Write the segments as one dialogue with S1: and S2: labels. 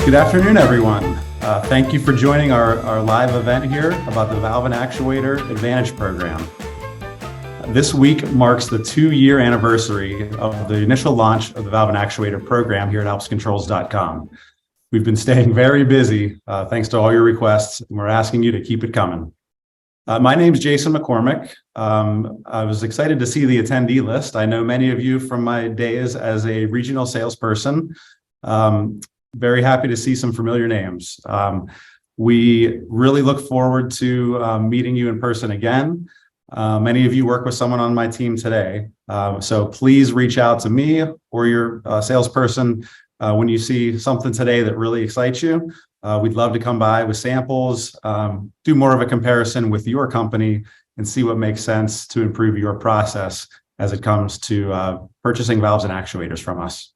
S1: Good afternoon, everyone. Thank you for joining our live event here about the Valve and Actuator Advantage Program. This week marks the 2-year anniversary of the initial launch of the Valve and Actuator program here at alpscontrols.com. We've been staying very busy thanks to all your requests, and we're asking you to keep it coming. My name is Jason McCormick. I was excited to see the attendee list. I know many of you from my days as a regional salesperson. Very happy to see some familiar names. We really look forward to meeting you in person again. Many of you work with someone on my team today. So please reach out to me or your salesperson when you see something today that really excites you. We'd love to come by with samples, do more of a comparison with your company and see what makes sense to improve your process as it comes to purchasing valves and actuators from us.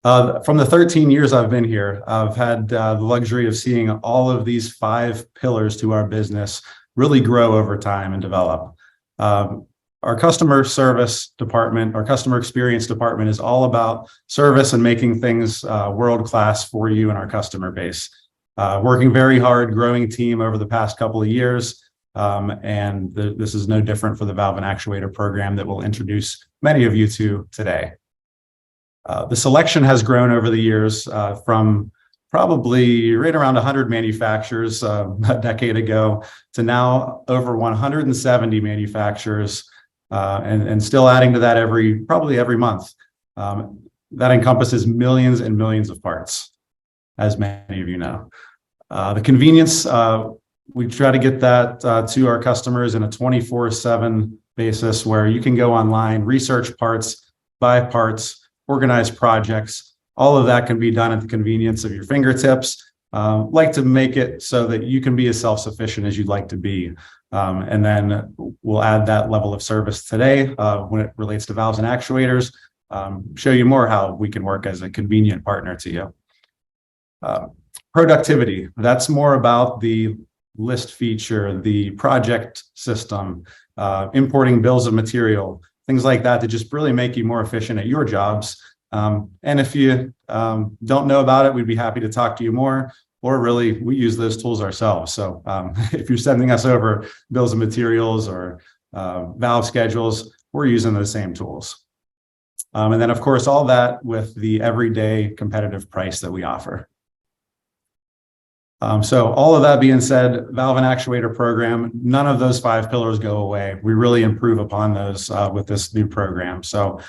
S1: From the 13 years I've been here, I've had the luxury of seeing all of these 5 pillars to our business really grow over time and develop. Our customer service department, our customer experience department is all about service and making things world-class for you and our customer base. Working very hard, growing team over the past couple of years, and this is no different for the Valve and Actuator program that we'll introduce many of you to today. The selection has grown over the years from probably right around 100 manufacturers a decade ago to now over 170 manufacturers and still adding to that probably every month. That encompasses millions and millions of parts, as many of you know. The convenience, we try to get that to our customers in a 24/7 basis where you can go online, research parts, buy parts, organize projects. All of that can be done at the convenience of your fingertips. Like to make it so that you can be as self-sufficient as you'd like to be. And then we'll add that level of service today when it relates to valves and actuators, show you more how we can work as a convenient partner to you. Productivity, that's more about the list feature, the project system, importing bills of material, things like that just really make you more efficient at your jobs. And if you don't know about it, we'd be happy to talk to you more, or really we use those tools ourselves. So if you're sending us over bills of materials or valve schedules, we're using those same tools. And then of course, all that with the everyday competitive price that we offer. So all of that being said, Valve and Actuator program, none of those 5 pillars go away. We really improve upon those with this new program. So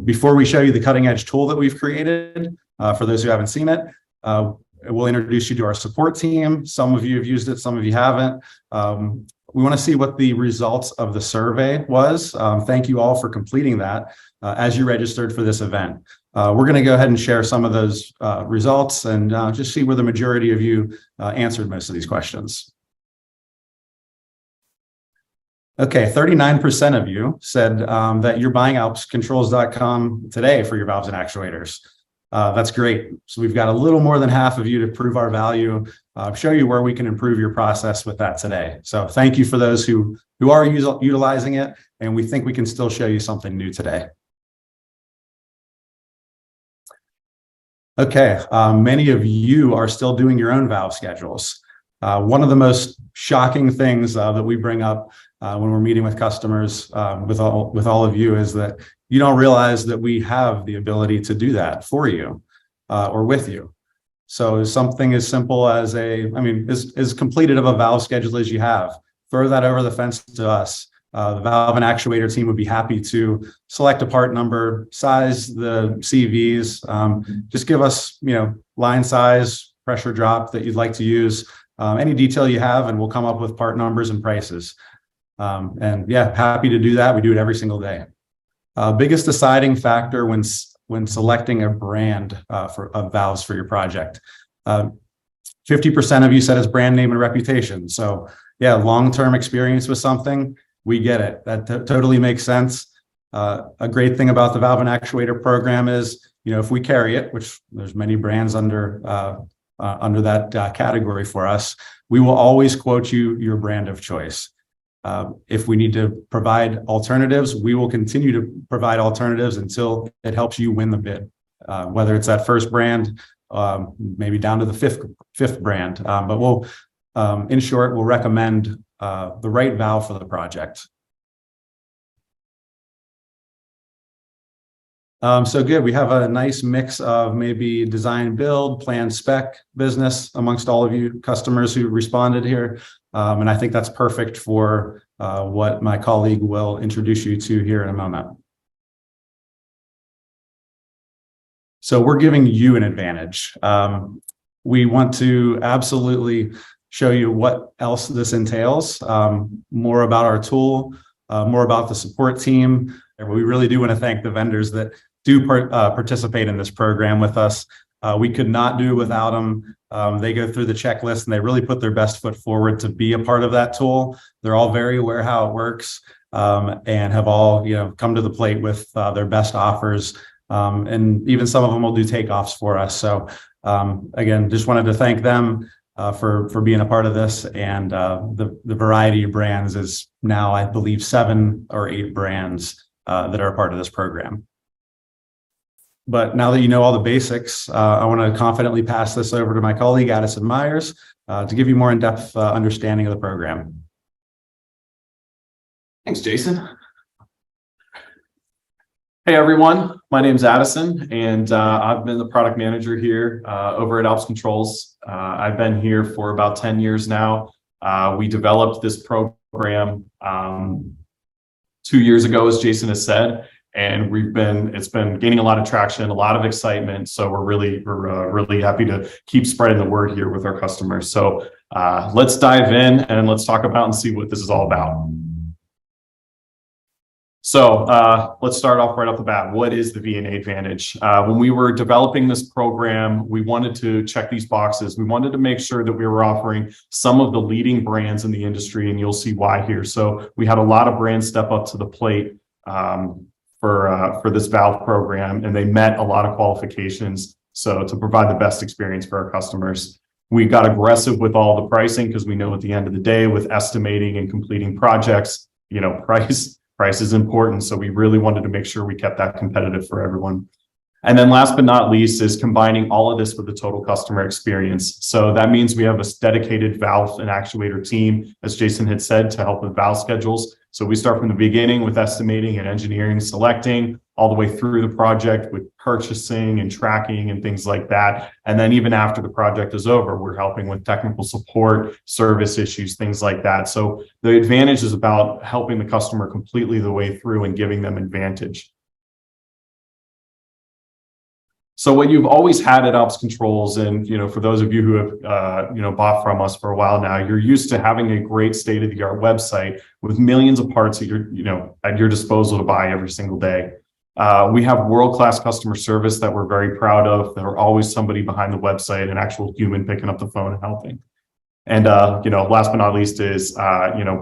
S1: before we show you the cutting edge tool that we've created, for those who haven't seen it, we'll introduce you to our support team. Some of you have used it, some of you haven't. We want to see what the results of the survey was. Thank you all for completing that as you registered for this event. We're going to go ahead and share some of those results and just see where the majority of you answered most of these questions. Okay, 39% of you said that you're buying alpscontrols.com today for your valves and actuators. That's great. So we've got a little more than half of you to prove our value, show you where we can improve your process with that today. So thank you for those who are utilizing it, and we think we can still show you something new today. Okay, many of you are still doing your own valve schedules. One of the most shocking things that we bring up when we're meeting with customers with all of you is that you don't realize that we have the ability to do that for you or with you. So something as simple as as completed of a valve schedule as you have, throw that over the fence to us. The Valve and Actuator team would be happy to select a part number, size the CVs, just give us, line size, pressure drop that you'd like to use, any detail you have, and we'll come up with part numbers and prices. And yeah, happy to do that. We do it every single day. Biggest deciding factor when selecting a brand of valves for your project. 50% of you said it's brand name and reputation. So yeah, long-term experience with something. We get it. That totally makes sense. A great thing about the Valve and Actuator program is, if we carry it, which there's many brands under that category for us, we will always quote you your brand of choice. If we need to provide alternatives, we will continue to provide alternatives until it helps you win the bid. Whether it's that first brand maybe down to the fifth brand. But we'll, in short, we'll recommend the right valve for the project. So good. We have a nice mix of maybe design, build, plan, spec business amongst all of you customers who responded here. And I think that's perfect for what my colleague will introduce you to here in a moment. So we're giving you an advantage. We want to absolutely show you what else this entails, more about our tool, more about the support team. And we really do want to thank the vendors that do participate in this program with us. We could not do it without them. They go through the checklist and they really put their best foot forward to be a part of that tool. They're all very aware how it works, and have all come to the plate with their best offers. And even some of them will do takeoffs for us. So again, just wanted to thank them for being a part of this. And the variety of brands is now, I believe, 7 or 8 brands that are a part of this program. But now that you know all the basics, I want to confidently pass this over to my colleague, Addison Meyers, to give you more in-depth understanding of the program.
S2: Thanks, Jason. Hey, everyone. My name's Addison, and I've been the product manager here over at Alps Controls. I've been here for about 10 years now. We developed this program 2 years ago, as Jason has said, and it's been gaining a lot of traction, a lot of excitement. So we're really happy to keep spreading the word here with our customers. So let's dive in and let's talk about and see what this is all about. So let's start off right off the bat. What is the VNA Advantage? When we were developing this program, we wanted to check these boxes. We wanted to make sure that we were offering some of the leading brands in the industry, and you'll see why here. So we had a lot of brands step up to the plate for this valve program, and they met a lot of qualifications. So to provide the best experience for our customers, we got aggressive with all the pricing because we know at the end of the day, with estimating and completing projects, price is important. So we really wanted to make sure we kept that competitive for everyone. And then last but not least is combining all of this with the total customer experience. So that means we have a dedicated valve and actuator team, as Jason had said, to help with valve schedules. So we start from the beginning with estimating and engineering, selecting, all the way through the project with purchasing and tracking and things like that. And then even after the project is over, we're helping with technical support, service issues, things like that. So the advantage is about helping the customer completely the way through and giving them advantage. So what you've always had at Alps Controls, and for those of you who have bought from us for a while now, you're used to having a great state-of-the-art website with millions of parts at your disposal to buy every single day. We have world-class customer service that we're very proud of. There are always somebody behind the website, an actual human picking up the phone and helping. And last but not least is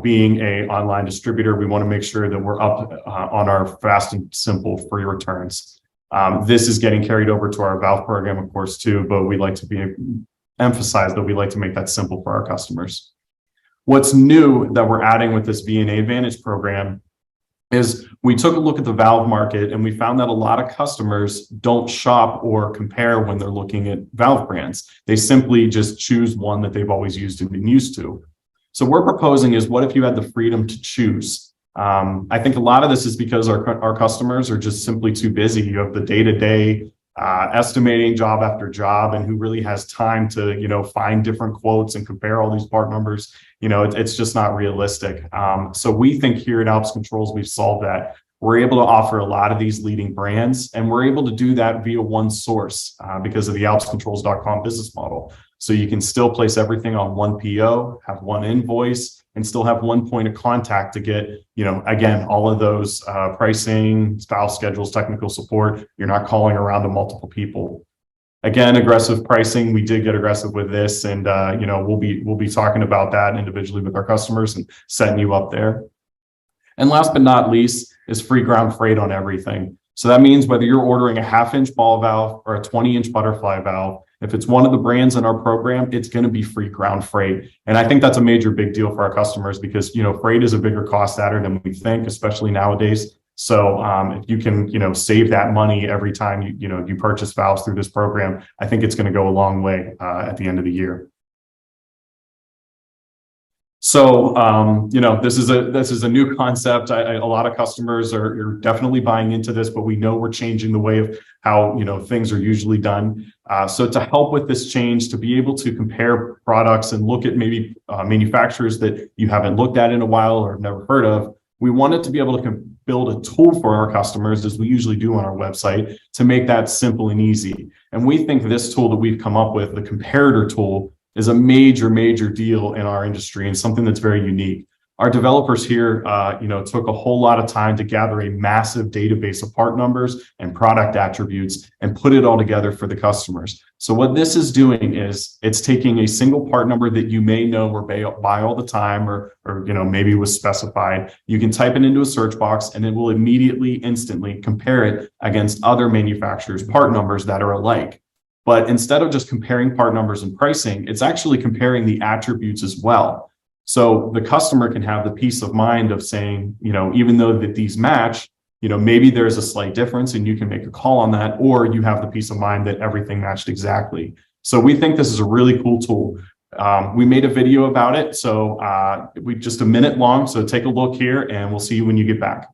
S2: being an online distributor, we want to make sure that we're up on our fast and simple free returns. This is getting carried over to our valve program, of course, too, but we like to emphasize that we like to make that simple for our customers. What's new that we're adding with this VNA Advantage program is we took a look at the valve market and we found that a lot of customers don't shop or compare when they're looking at valve brands. They simply just choose one that they've always used and been used to. So what we're proposing is, what if you had the freedom to choose? I think a lot of this is because our customers are just simply too busy. You have the day-to-day estimating job after job, and who really has time to find different quotes and compare all these part numbers. It's just not realistic. So we think here at Alps Controls we've solved that. We're able to offer a lot of these leading brands, and we're able to do that via one source because of the alpscontrols.com business model. So you can still place everything on one PO, have one invoice, and still have one point of contact to get, again, all of those pricing, valve schedules, technical support. You're not calling around to multiple people. Again, aggressive pricing. We did get aggressive with this, and we'll be talking about that individually with our customers and setting you up there. And last but not least is free ground freight on everything. So that means whether you're ordering a 1/2-inch ball valve or a 20-inch butterfly valve, if it's one of the brands in our program, it's going to be free ground freight. And I think that's a major big deal for our customers because, freight is a bigger cost adder than we think, especially nowadays. So if you can, save that money every time you purchase valves through this program, I think it's going to go a long way at the end of the year. So, this is a new concept. A lot of customers are definitely buying into this, but we know we're changing the way of how, things are usually done. So to help with this change, to be able to compare products and look at maybe manufacturers that you haven't looked at in a while or have never heard of, we wanted to be able to build a tool for our customers, as we usually do on our website, to make that simple and easy. And we think this tool that we've come up with, the comparator tool, is a major deal in our industry and something that's very unique. Our developers here, took a whole lot of time to gather a massive database of part numbers and product attributes and put it all together for the customers. So what this is doing is it's taking a single part number that you may know or buy all the time, or maybe was specified. You can type it into a search box and it will immediately, instantly compare it against other manufacturers' part numbers that are alike. But instead of just comparing part numbers and pricing, it's actually comparing the attributes as well. So the customer can have the peace of mind of saying, even though that these match, maybe there's a slight difference and you can make a call on that, or you have the peace of mind that everything matched exactly. So we think this is a really cool tool. We made a video about it, so we just a minute long. So take a look here and we'll see you when you get back.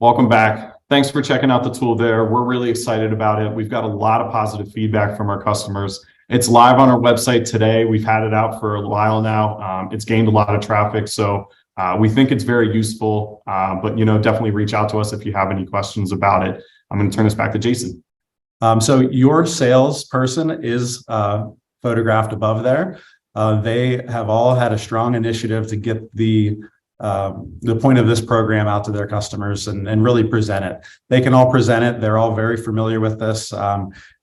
S2: Welcome back. Thanks for checking out the tool there. We're really excited about it. We've got a lot of positive feedback from our customers. It's live on our website today. We've had it out for a while now. It's gained a lot of traffic. So we think it's very useful, but definitely reach out to us if you have any questions about it. I'm going to turn this back to Jason.
S1: So your salesperson is photographed above there. They have all had a strong initiative to get the point of this program out to their customers and really present it. They can all present it. They're all very familiar with this.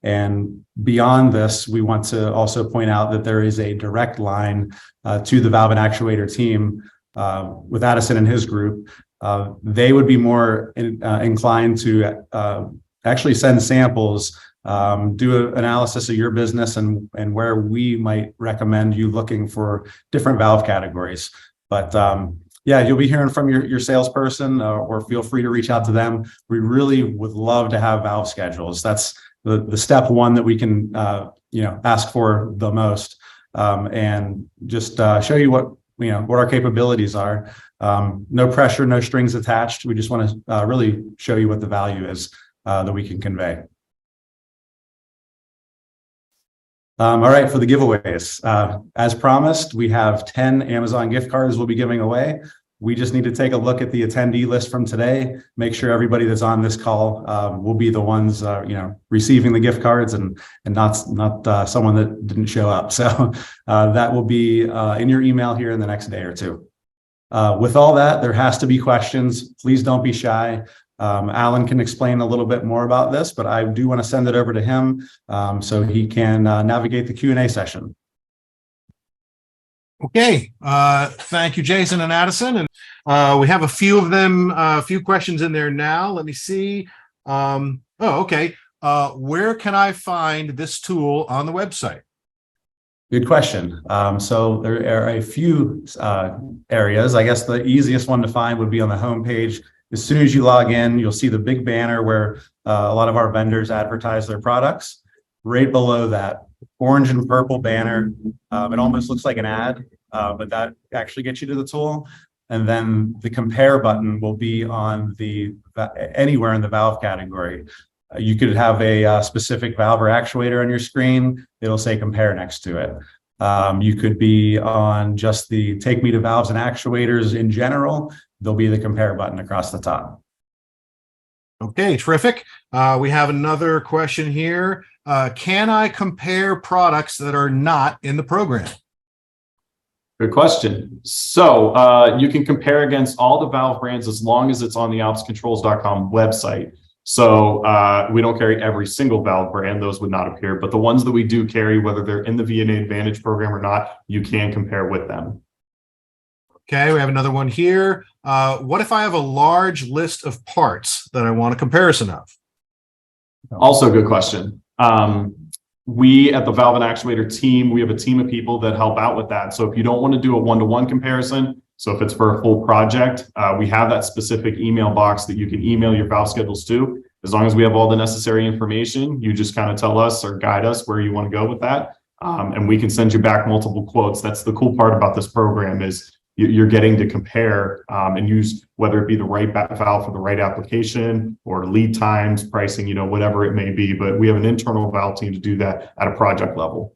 S1: And beyond this, we want to also point out that there is a direct line to the valve and actuator team with Addison and his group. They would be more inclined to actually send samples, do an analysis of your business and where we might recommend you looking for different valve categories. But yeah, you'll be hearing from your salesperson, or feel free to reach out to them. We really would love to have valve schedules. That's the step one that we can ask for the most, and just show you what our capabilities are. No pressure, no strings attached. We just want to really show you what the value is that we can convey. All right, for the giveaways, as promised, we have 10 Amazon gift cards we'll be giving away. We just need to take a look at the attendee list from today, make sure everybody that's on this call will be the ones receiving the gift cards and not someone that didn't show up. So that will be in your email here in the next day or two. With all that, there has to be questions. Please don't be shy. Alan can explain a little bit more about this, but I do want to send it over to him so he can navigate the Q&A session.
S3: Okay, thank you, Jason and Addison. And we have a few of them, a few questions in there now. Let me see. Okay. Where can I find this tool on the website?
S1: Good question. So there are a few areas. I guess the easiest one to find would be on the homepage. As soon as you log in, you'll see the big banner where a lot of our vendors advertise their products. Right below that, orange and purple banner, it almost looks like an ad, but that actually gets you to the tool. And then the compare button will be on anywhere in the valve category. You could have a specific valve or actuator on your screen. It'll say compare next to it. You could be on just the take me to valves and actuators in general. There'll be the compare button across the top.
S3: Okay, terrific. We have another question here. Can I compare products that are not in the program?
S2: Good question. So you can compare against all the valve brands as long as it's on the alpscontrols.com website. So we don't carry every single valve brand. Those would not appear. But the ones that we do carry, whether they're in the VNA Advantage program or not, you can compare with them.
S3: Okay, we have another one here. What if I have a large list of parts that I want a comparison of?
S2: Also a good question. We at the Valve and Actuator team, we have a team of people that help out with that. So if you don't want to do a one-to-one comparison, so if it's for a full project, we have that specific email box that you can email your valve schedules to. As long as we have all the necessary information, you just kind of tell us or guide us where you want to go with that. And we can send you back multiple quotes. That's the cool part about this program is you're getting to compare and use whether it be the right valve for the right application or lead times, pricing, whatever it may be. But we have an internal valve team to do that at a project level.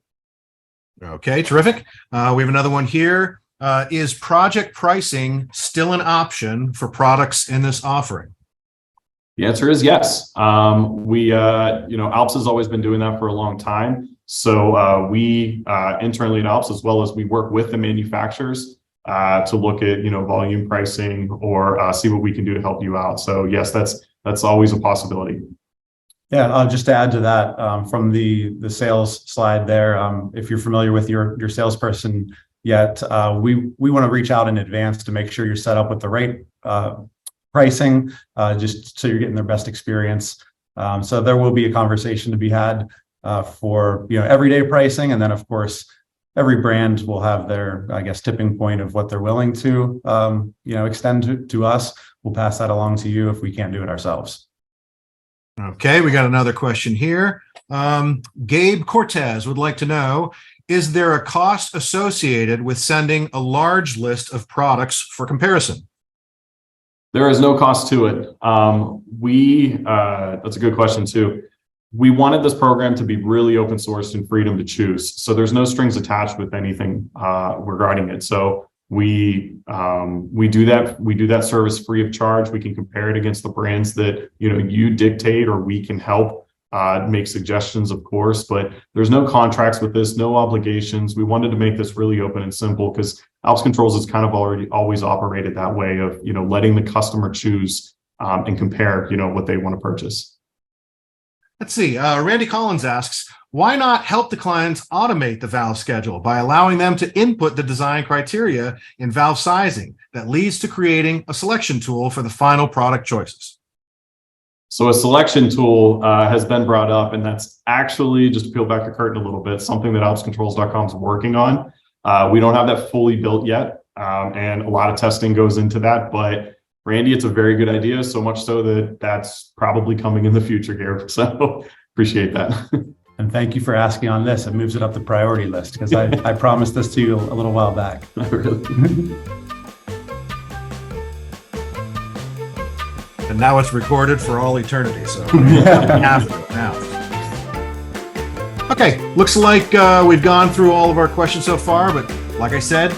S3: Okay, terrific. We have another one here. Is project pricing still an option for products in this offering?
S2: The answer is yes. Alps has always been doing that for a long time. So we internally at Alps, as well as we work with the manufacturers to look at, volume pricing or see what we can do to help you out. So yes, that's always a possibility.
S1: Yeah, just to add to that, from the sales slide there, if you're familiar with your salesperson yet, we want to reach out in advance to make sure you're set up with the right pricing, just so you're getting their best experience. So there will be a conversation to be had for everyday pricing, and then of course every brand will have their, I guess, tipping point of what they're willing to extend to us. We'll pass that along to you if we can't do it ourselves.
S3: Okay, we got another question here. Gabe Cortez would like to know, is there a cost associated with sending a large list of products for comparison?
S2: There is no cost to it. That's a good question too. We wanted this program to be really open source and freedom to choose. So there's no strings attached with anything regarding it. So we do that service free of charge. We can compare it against the brands that you dictate, or we can help make suggestions, of course, but there's no contracts with this, no obligations. We wanted to make this really open and simple because Alps Controls has kind of always operated that way of, letting the customer choose and compare, what they want to purchase.
S3: Let's see. Randy Collins asks, why not help the clients automate the valve schedule by allowing them to input the design criteria in valve sizing that leads to creating a selection tool for the final product choices?
S2: So a selection tool has been brought up, and that's actually, just to peel back the curtain a little bit, something that alpscontrols.com is working on. We don't have that fully built yet, and a lot of testing goes into that, but Randy, it's a very good idea, so much so that that's probably coming in the future here. So appreciate that.
S1: And thank you for asking on this. It moves it up the priority list because I promised this to you a little while back.
S2: Really?
S3: And now it's recorded for all eternity, so we have to now. Okay, looks like we've gone through all of our questions so far, but like I said,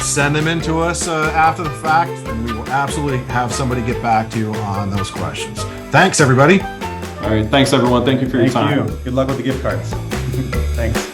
S3: send them in to us after the fact, and we will absolutely have somebody get back to you on those questions. Thanks, everybody.
S2: All right, thanks everyone. Thank you for your time.
S1: Thank you. Good luck with the gift cards. Thanks.